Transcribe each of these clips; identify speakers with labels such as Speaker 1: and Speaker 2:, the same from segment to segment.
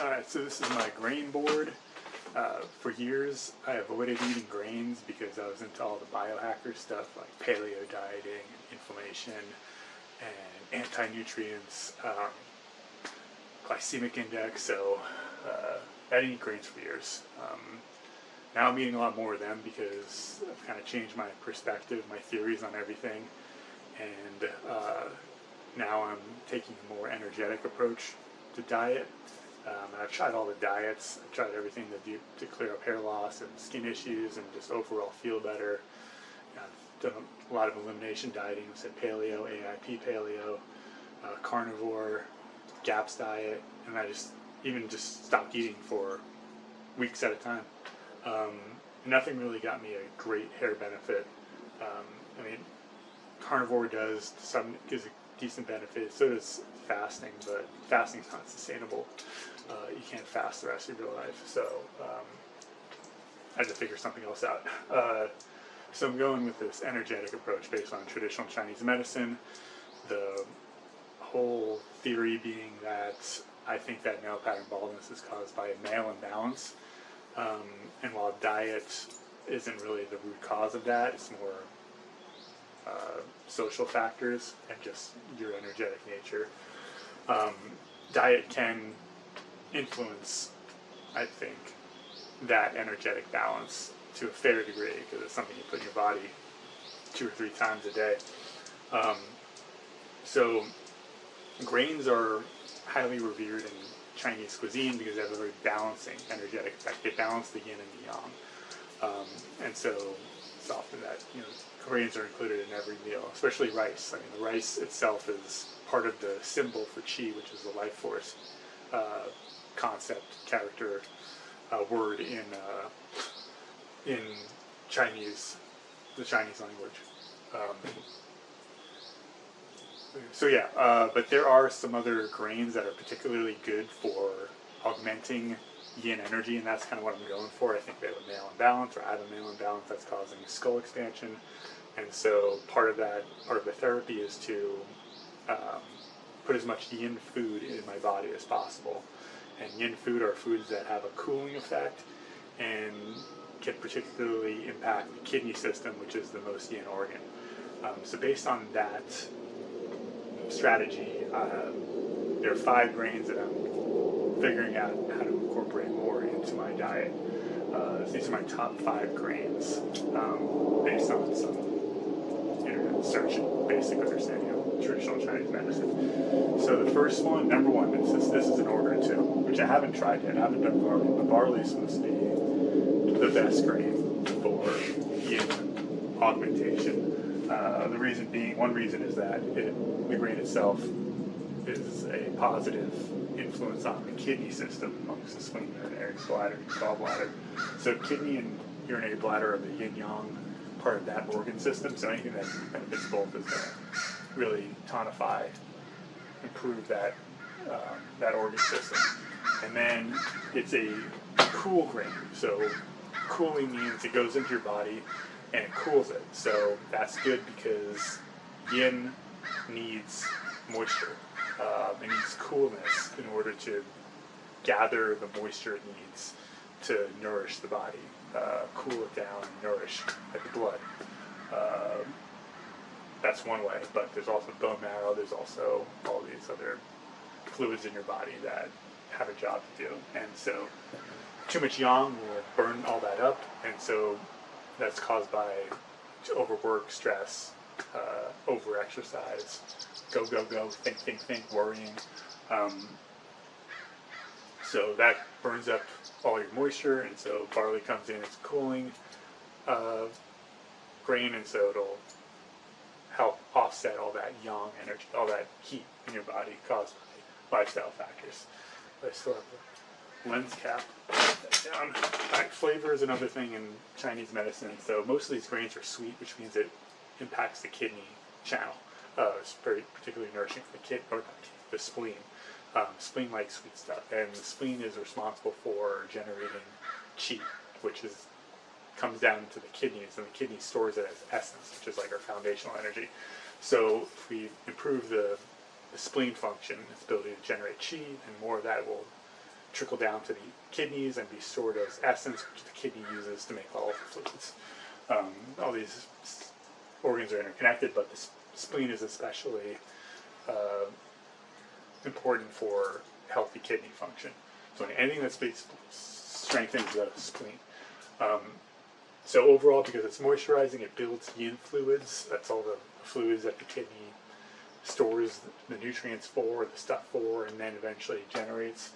Speaker 1: Alright, so this is my grain board. For years, I avoided eating grains because I was into all the biohacker stuff like paleo dieting, and inflammation, and anti-nutrients, glycemic index, so I didn't eat grains for years. Now I'm eating a lot more of them because I've kind of changed my perspective, my theories on everything, and now I'm taking a more energetic approach to diet. And I've tried all the diets. I've tried everything to clear up hair loss and skin issues and just overall feel better. I've done a lot of elimination dieting. I said paleo, AIP paleo, carnivore, GAPS diet, and I just stopped eating for weeks at a time. Nothing really got me a great hair benefit. I mean, carnivore gives a decent benefit. So does fasting, but fasting's not sustainable. You can't fast the rest of your life, so I had to figure something else out. So I'm going with this energetic approach based on traditional Chinese medicine. The whole theory being that I think that male pattern baldness is caused by a male imbalance, and while diet isn't really the root cause of that, it's more social factors and just your energetic nature. Diet can influence, I think, that energetic balance to a fair degree because it's something you put in your body 2 or 3 times a day. So grains are highly revered in Chinese cuisine because they have a very balancing energetic effect. They balance the yin and the yang. And so it's often that, grains are included in every meal, especially rice. I mean, the rice itself is part of the symbol for qi, which is the life force concept, character, word in Chinese, the Chinese language. So yeah, but there are some other grains that are particularly good for augmenting yin energy, and that's kind of what I'm going for. I think they have a male imbalance, or I have a male imbalance that's causing skull expansion, and so part of the therapy is to put as much yin food in my body as possible. And yin food are foods that have a cooling effect and can particularly impact the kidney system, which is the most yin organ. So based on that strategy, there are 5 grains that I'm figuring out how to incorporate more into my diet. These are my top 5 grains based on some internet search and basic understanding of traditional Chinese medicine. So the first one, number 1, this is an organ too, which I haven't tried yet. I haven't done barley, but barley is supposed to be the best grain for yin augmentation. One reason is that the grain itself is a positive influence on the kidney system amongst the spleen, urinary bladder, gallbladder. So kidney and urinary bladder are the yin-yang part of that organ system, so anything that benefits both is going to really tonify, improve that organ system. And then it's a cool grain, so cooling means it goes into your body and it cools it. So that's good because yin needs moisture. It needs coolness in order to gather the moisture it needs to nourish the body, cool it down and nourish like the blood. That's one way, but there's also bone marrow, there's also all these other fluids in your body that have a job to do. And so too much yang will burn all that up, and so that's caused by overwork, stress, over-exercise, go, think, worrying. So that burns up all your moisture, and so barley comes in, it's cooling grain, and so it'll help offset all that yang energy, all that heat in your body caused by lifestyle factors. I still have the lens cap. Put that down. Right, flavor is another thing in Chinese medicine. So most of these grains are sweet, which means it impacts the kidney channel. It's very particularly nourishing for the spleen. Spleen likes sweet stuff, and the spleen is responsible for generating qi, which comes down to the kidneys, and the kidney stores it as essence, which is like our foundational energy. So if we improve the spleen function, its ability to generate qi, and more of that will trickle down to the kidneys and be stored as essence, which the kidney uses to make all of the fluids. All these organs are interconnected, but the spleen is especially important for healthy kidney function. So anything that strengthens the spleen. So overall, because it's moisturizing, it builds yin fluids. That's all the fluids that the kidney stores the nutrients for, the stuff for, and then eventually generates.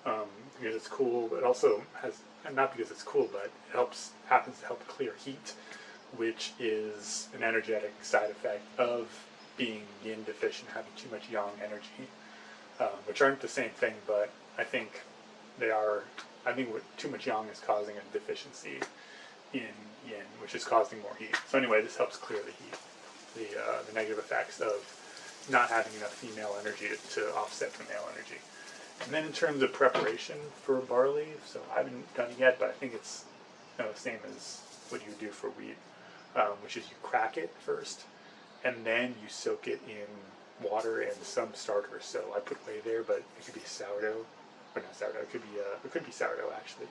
Speaker 1: Because it's cool, but also has, not because it's cool, but it happens to help clear heat, which is an energetic side effect of being yin deficient, having too much yang energy, which aren't the same thing, but I think they are. I think too much yang is causing a deficiency in yin, which is causing more heat. So anyway, this helps clear the heat, the negative effects of not having enough female energy to offset the male energy. And then in terms of preparation for barley, so I haven't done it yet, but I think it's the same as what you do for wheat, which is you crack it first, and then you soak it in water and some starter. So I put whey there, but it could be sourdough, or not sourdough. It could be sourdough actually.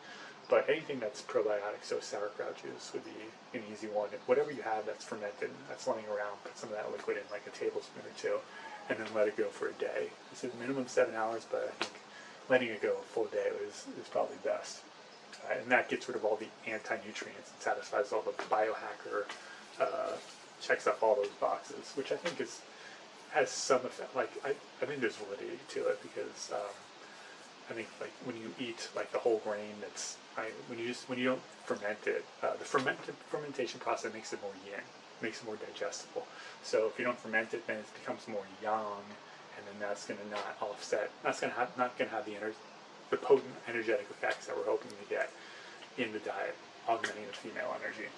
Speaker 1: But anything that's probiotic, so sauerkraut juice would be an easy one. Whatever you have that's fermented, that's laying around, put some of that liquid in, like a tablespoon or two, and then let it go for a day. It says minimum 7 hours, but I think letting it go a full day is probably best. And that gets rid of all the anti-nutrients and satisfies all the biohacker, checks off all those boxes, which I think has some effect. Like I think there's validity to it, because I think like when you eat like the whole grain, when you don't ferment it, the fermentation process makes it more yin, makes it more digestible. So if you don't ferment it, then it becomes more yang, and then that's going to not offset. That's not going to have the potent energetic effects that we're hoping to get in the diet, augmenting the female energy.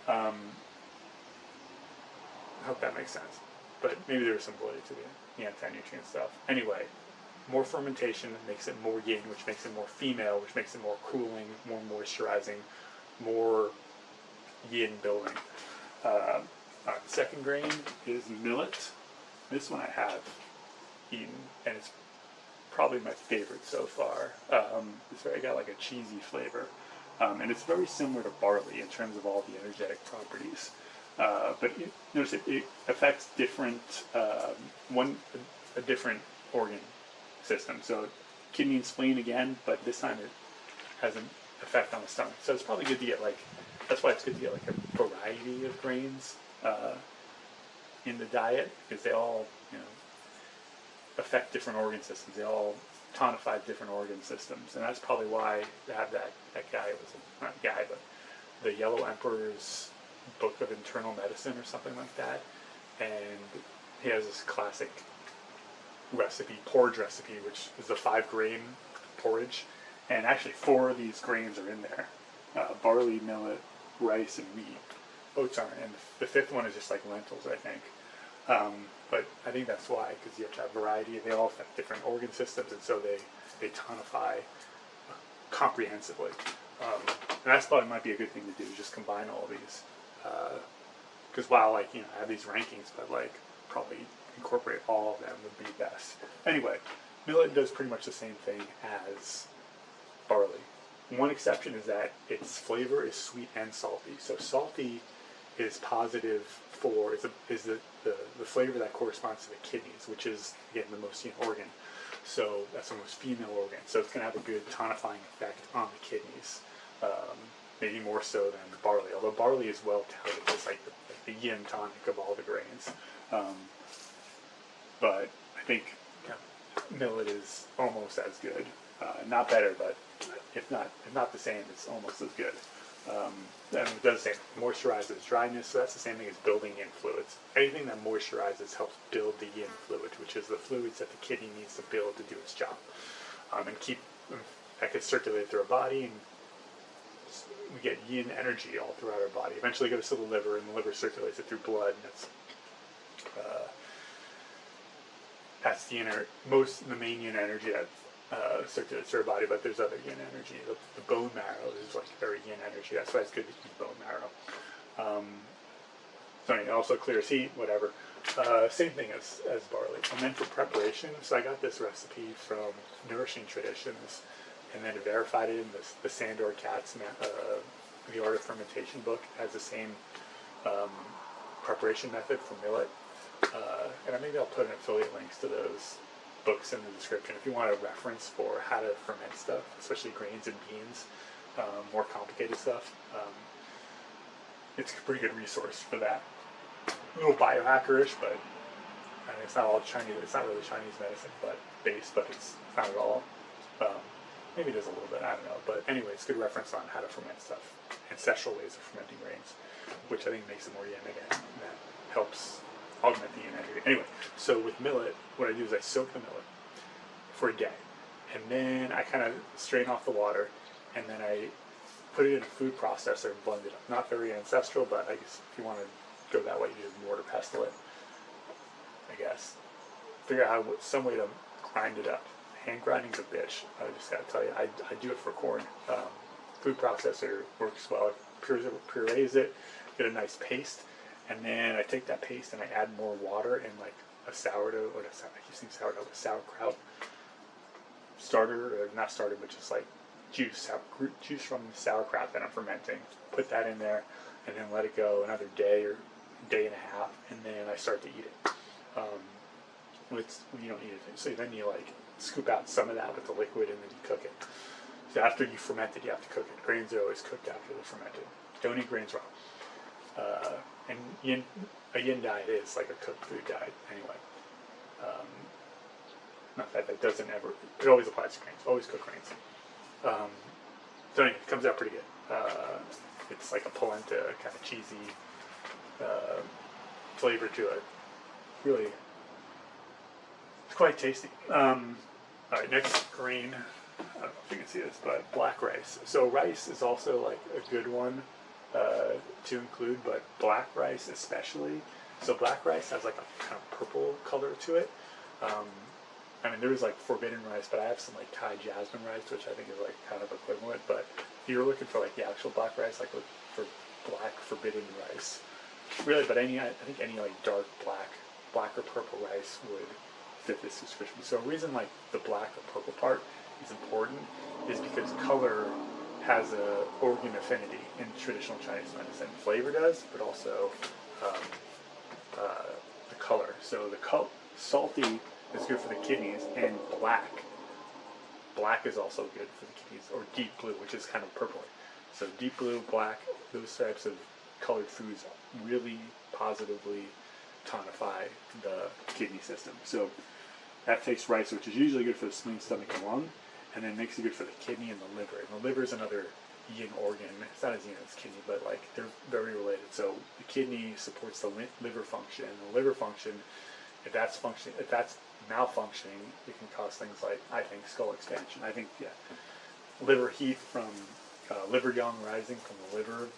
Speaker 1: I hope that makes sense, but maybe there's some validity to the anti-nutrient stuff. Anyway, more fermentation makes it more yin, which makes it more female, which makes it more cooling, more moisturizing, more yin building. Second grain is millet. This one I have eaten, and it's probably my favorite so far. It's got like a cheesy flavor, and it's very similar to barley in terms of all the energetic properties. But notice it affects different a different organ system. So kidney and spleen again, but this time it has an effect on the stomach. So it's probably good to get that's why it's good to get like a variety of grains in the diet, because they all affect different organ systems. They all tonify different organ systems, and that's probably why they have that guy not guy, but the Yellow Emperor's Book of Internal Medicine or something like that, and he has this classic porridge recipe, which is the 5-grain porridge, and actually 4 of these grains are in there: barley, millet, rice, and wheat. Oats aren't, and the 5th one is just like lentils, I think. But I think that's why, because you have to have variety. They all affect different organ systems, and so they tonify comprehensively. And that's probably might be a good thing to do, just combine all these. Because while I have these rankings, but probably incorporate all of them would be best. Anyway, millet does pretty much the same thing as barley. One exception is that its flavor is sweet and salty. So salty is positive for is the flavor that corresponds to the kidneys, which is again the most organ. So that's the most female organ. So it's going to have a good tonifying effect on the kidneys, maybe more so than the barley. Although barley is well touted as like the yin tonic of all the grains. But I think millet is almost as good, not better, but if not the same, it's almost as good. And it does say moisturizes dryness, so that's the same thing as building yin fluids. Anything that moisturizes helps build the yin fluid, which is the fluids that the kidney needs to build to do its job, and keep that can circulate through our body, and we get yin energy all throughout our body. Eventually, it goes to the liver, and the liver circulates it through blood, and that's the main yin energy that circulates through our body. But there's other yin energy. The bone marrow is like very yin energy. That's why it's good to eat bone marrow. So anyway, it also clears heat, whatever. Same thing as barley. And then for preparation, so I got this recipe from Nourishing Traditions, and then verified it in the Sandor Katz The Art of Fermentation book. Has the same preparation method for millet. And maybe I'll put an affiliate links to those books in the description if you want a reference for how to ferment stuff, especially grains and beans, more complicated stuff. It's a pretty good resource for that. A little biohackerish, but I mean, it's not all Chinese. It's not really Chinese medicine, but based, but it's not at all. Maybe it is a little bit. I don't know. But anyway, it's a good reference on how to ferment stuff, ancestral ways of fermenting grains, which I think makes it more yin again. And that helps augment the yin energy. Anyway, so with millet, what I do is I soak the millet for a day, and then I kind of strain off the water, and then I put it in a food processor and blend it up. Not very ancestral, but I guess if you want to go that way, you just mortar pestle it. I guess figure out some way to grind it up. Hand grinding's a bitch. I just gotta tell you, I do it for corn. Food processor works well. I purees it, get a nice paste, and then I take that paste and I add more water and like a sourdough, or I keep saying sourdough, but sauerkraut starter, or not starter, but just like juice from the sauerkraut that I'm fermenting. Put that in there, and then let it go another day or day and a half, and then I start to eat it. You don't eat it, so then you like scoop out some of that with the liquid, and then you cook it. So after you ferment it, you have to cook it. Grains are always cooked after they're fermented. Don't eat grains raw. And a yin diet is like a cooked food diet anyway. Not that doesn't ever, it always applies to grains. Always cook grains. So anyway, it comes out pretty good. It's like a polenta, kind of cheesy flavor to it. Really, it's quite tasty. Alright, next grain. I don't know if you can see this, but black rice. So rice is also like a good one to include, but black rice especially. So black rice has like a kind of purple color to it. I mean, there is like forbidden rice, but I have some like Thai jasmine rice, which I think is like kind of equivalent. But if you're looking for like the actual black rice, like look for black forbidden rice. Really, but I think any like dark black or purple rice would fit this description. So a reason like the black or purple part is important is because color has a organ affinity in traditional Chinese medicine. Flavor does, but also the color. So the salty is good for the kidneys, and black is also good for the kidneys, or deep blue, which is kind of purple. So deep blue, black, those types of colored foods really positively tonify the kidney system. So that takes rice, which is usually good for the spleen, stomach, and lung, and then makes it good for the kidney and the liver. And the liver is another yin organ. It's not as yin as kidney, but like they're very related. So the kidney supports the liver function, and the liver function, if that's malfunctioning, it can cause things like, I think, skull expansion. I think, liver heat from liver yang rising from the liver,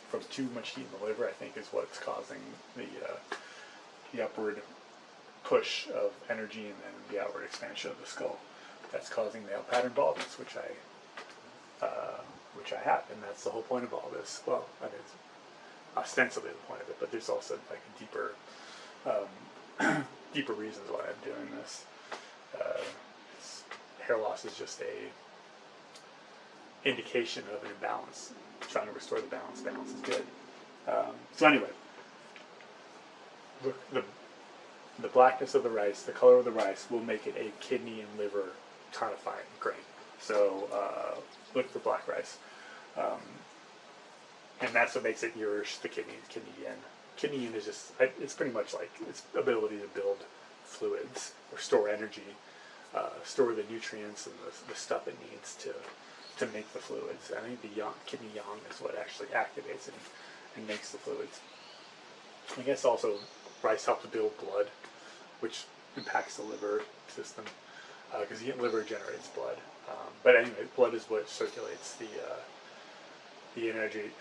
Speaker 1: from too much heat in the liver, I think is what's causing the upward push of energy and then the outward expansion of the skull. That's causing male pattern baldness, which I have, and that's the whole point of all this. Well, that is ostensibly the point of it, but there's also like a deeper reasons why I'm doing this. Hair loss is just a indication of an imbalance. Trying to restore the balance. Balance is good. So anyway, the blackness of the rice, the color of the rice, will make it a kidney and liver tonifying grain. So look for black rice. And that's what makes it nourish the kidney yin. Kidney yin is just, it's pretty much like its ability to build fluids or store energy, store the nutrients and the stuff it needs to make the fluids. I think the kidney yang is what actually activates it and makes the fluids. I guess also rice helps to build blood, which impacts the liver system, because the liver generates blood. But anyway, blood is what circulates the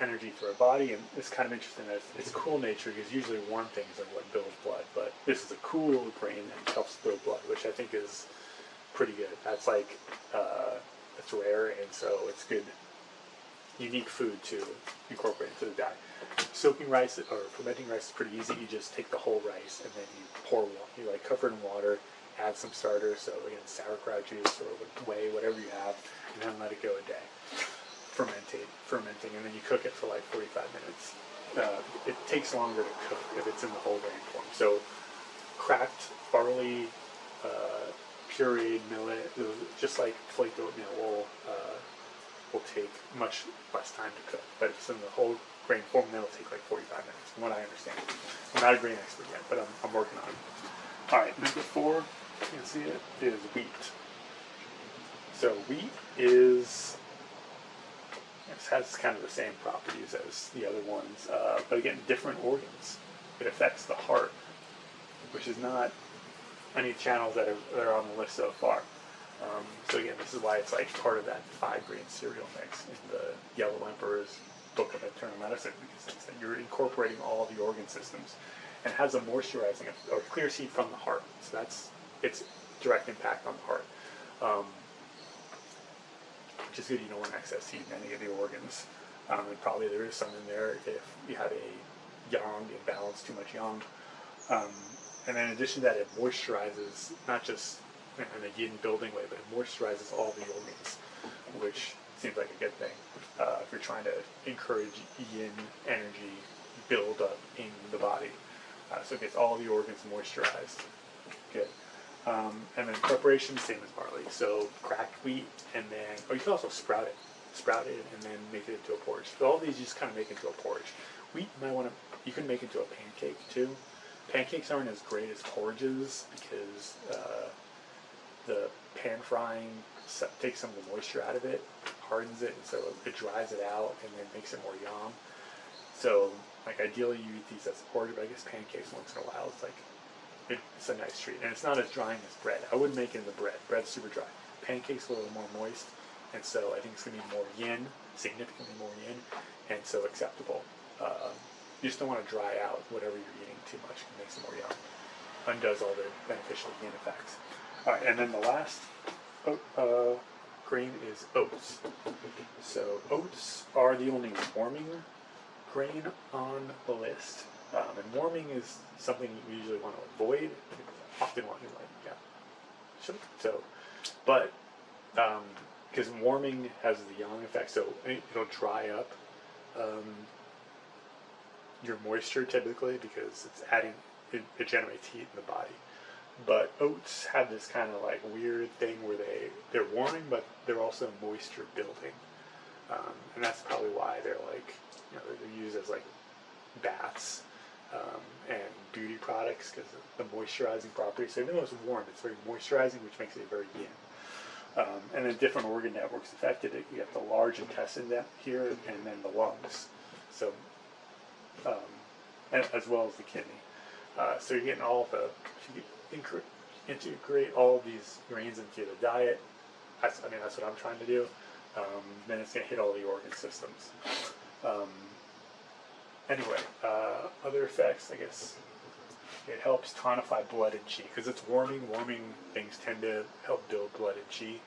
Speaker 1: energy through our body, and it's kind of interesting that it's cool nature, because usually warm things are what build blood, but this is a cool grain that helps build blood, which I think is pretty good. That's like, it's rare, and so it's good, unique food to incorporate into the diet. Soaking rice or fermenting rice is pretty easy. You just take the whole rice and then you like cover it in water, add some starter, so again, sauerkraut juice or whey, whatever you have, and cook it for like 45 minutes. It takes longer to cook if it's in the whole grain form. So cracked barley, pureed millet, just like flaked oatmeal will take much less time to cook. But if it's in the whole grain form, then it'll take like 45 minutes, from what I understand. I'm not a grain expert yet, but I'm working on it. All right, number 4, you can see it, is wheat. So wheat has kind of the same properties as the other ones, but again, different organs. It affects the heart, which is not any channels that are on the list so far. So again, this is why it's like part of that 5-grain cereal mix in the Yellow Emperor's book of internal medicine, because it's that you're incorporating all the organ systems, and has a moisturizing or clears heat from the heart. So that's its direct impact on the heart. Which is good. You don't want excess heat in any of the organs. And probably there is some in there if you have a yang imbalance, too much yang. And then in addition to that, it moisturizes, not just in a yin building way, but it moisturizes all the organs, which seems like a good thing if you're trying to encourage yin energy build up in the body. So it gets all the organs moisturized. Good. And then preparation, same as barley. So cracked wheat, and then, or you can also sprout it, and then make it into a porridge. So all these you just kind of make into a porridge. Wheat, you can make into a pancake too. Pancakes aren't as great as porridges because the pan frying takes some of the moisture out of it, hardens it, and so it dries it out, and then makes it more yang. So, like ideally you eat these as a porridge, but I guess pancakes once in a while, it's a nice treat, and it's not as drying as bread. I wouldn't make it in the bread. Bread's super dry. Pancakes a little more moist, and so I think it's going to be more yin, significantly more yin, and so acceptable. You just don't want to dry out whatever you're eating too much. It makes it more yang. Undoes all the beneficial yin effects. All right, and then the last grain is oats. So oats are the only warming grain on the list. And warming is something you usually want to avoid. Often want to so, but because warming has the yang effect, so it'll dry up your moisture typically because it's it generates heat in the body. But oats have this kind of like weird thing where they're warming, but they're also moisture building, and that's probably why they're like, they're used as like baths and beauty products because of the moisturizing properties. So even though it's warm, it's very moisturizing, which makes it very yin. And then different organ networks affected. You have the large intestine here, and then the lungs. So, as well as the kidney. So you're getting integrate all of these grains into the diet. That's what I'm trying to do. Then it's going to hit all the organ systems. Anyway, other effects, I guess, it helps tonify blood and qi because it's warming. Warming things tend to help build blood and qi,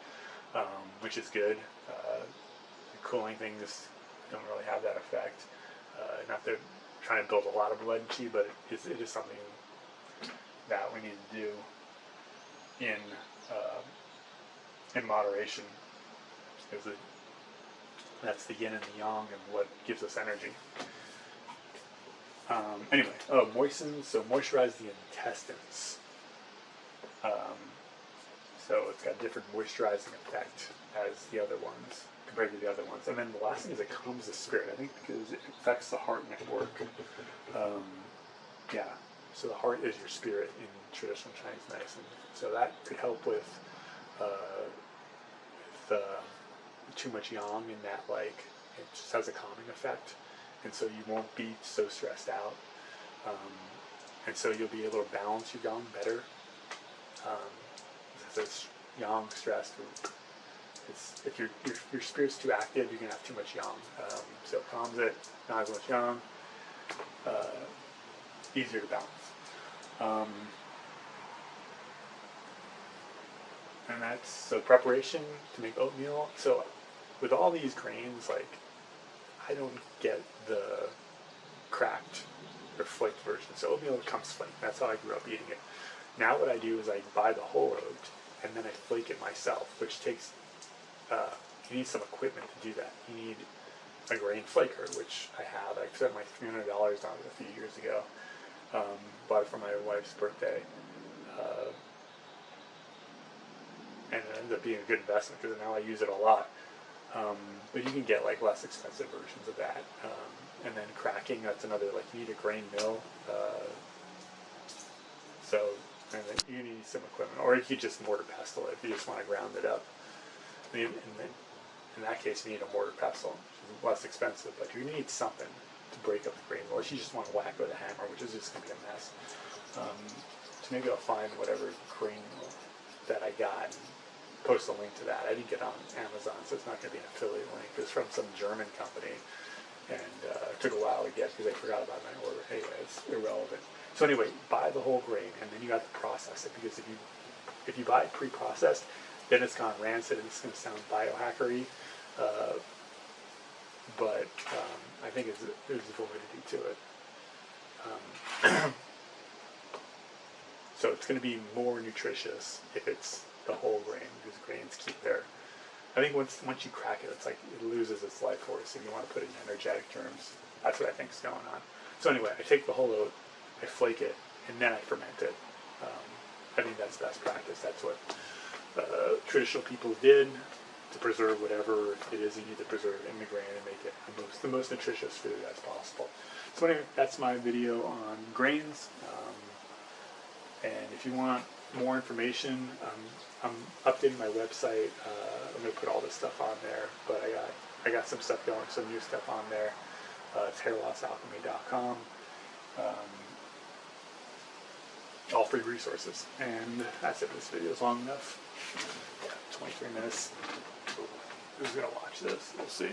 Speaker 1: which is good. Cooling things don't really have that effect. Not that they're trying to build a lot of blood and qi, but it is something that we need to do in moderation, because that's the yin and the yang and what gives us energy. Anyway, moisturize the intestines. So it's got a different moisturizing effect as the other ones, compared to the other ones. And then the last thing is it calms the spirit, I think, because it affects the heart network. So the heart is your spirit in traditional Chinese medicine. So that could help with too much yang in that, like, it just has a calming effect. And so you won't be so stressed out. And so you'll be able to balance your yang better. If it's yang stressed, if your spirit's too active, you're going to have too much yang. So it calms it, not as much yang, easier to balance. And that's, so preparation to make oatmeal. So with all these grains, like, I don't get the cracked or flaked version. So oatmeal comes flaked. That's how I grew up eating it. Now what I do is I buy the whole oat and then I flake it myself, which takes, you need some equipment to do that. You need a grain flaker, which I have. I spent my $300 on it a few years ago. Bought it for my wife's birthday. And it ended up being a good investment because now I use it a lot. But you can get like less expensive versions of that. And then cracking, that's another, like you need a grain mill. And then you need some equipment, or you could just mortar pestle it if you just want to ground it up. And then in that case, you need a mortar pestle, which is less expensive, but you need something to break up the grain, unless you just want to whack with a hammer, which is just going to be a mess. So maybe I'll find whatever grain mill that I got and post a link to that. I didn't get on Amazon, so it's not going to be an affiliate link. It's from some German company, and it took a while to get because I forgot about my order. Anyway, it's irrelevant. So anyway, buy the whole grain, and then you have to process it, because if you buy it pre-processed, then it's gone rancid, and it's going to sound biohackery, but I think there's validity to it. So it's going to be more nutritious if it's the whole grain, because grains keep their. I think once you crack it, it's like it loses its life force. If you want to put it in energetic terms, that's what I think is going on. So anyway, I take the whole oat, I flake it, and then I ferment it. I think that's best practice. That's what traditional people did to preserve whatever it is you need to preserve in the grain and make it the most nutritious food as possible. So anyway, that's my video on grains. And if you want more information, I'm updating my website. I'm going to put all this stuff on there, but I got some stuff going, some new stuff on there. It's hairlossalchemy.com. All free resources. And that's it. This video is long enough. Yeah, 23 minutes. Who's going to watch this? We'll see.